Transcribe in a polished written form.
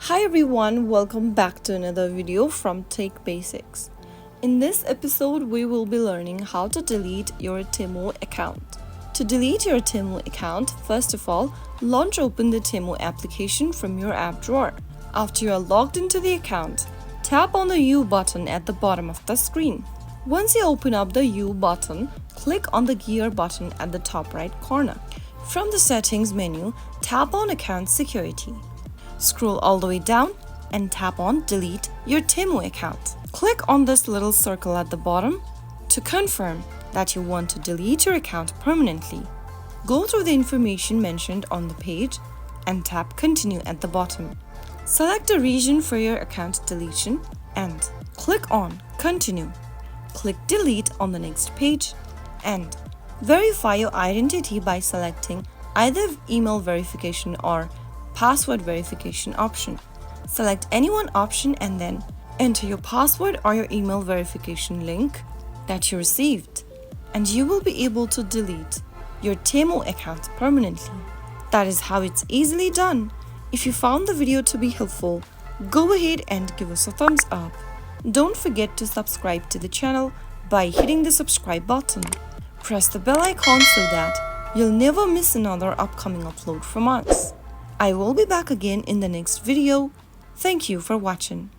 Hi everyone, welcome back to another video from Tech Basics. In this episode, we will be learning how to delete your Temu account. To delete your Temu account, first of all, launch open the Temu application from your app drawer. After you are logged into the account, tap on the U button at the bottom of the screen. Once you open up the U button, click on the gear button at the top right corner. From the settings menu, tap on Account Security. Scroll all the way down and tap on Delete your Temu account. Click on this little circle at the bottom to confirm that you want to delete your account permanently. Go through the information mentioned on the page and tap Continue at the bottom. Select a region for your account deletion and click on Continue. Click Delete on the next page and verify your identity by selecting either email verification or password verification option. Select any one option and then enter your password or your email verification link that you received, and you will be able to delete your Temu account permanently. That is how it's easily done. If you found the video to be helpful, go ahead and give us a thumbs up. Don't forget to subscribe to the channel by hitting the subscribe button. Press the bell icon so that you'll never miss another upcoming upload from us. I will be back again in the next video. Thank you for watching.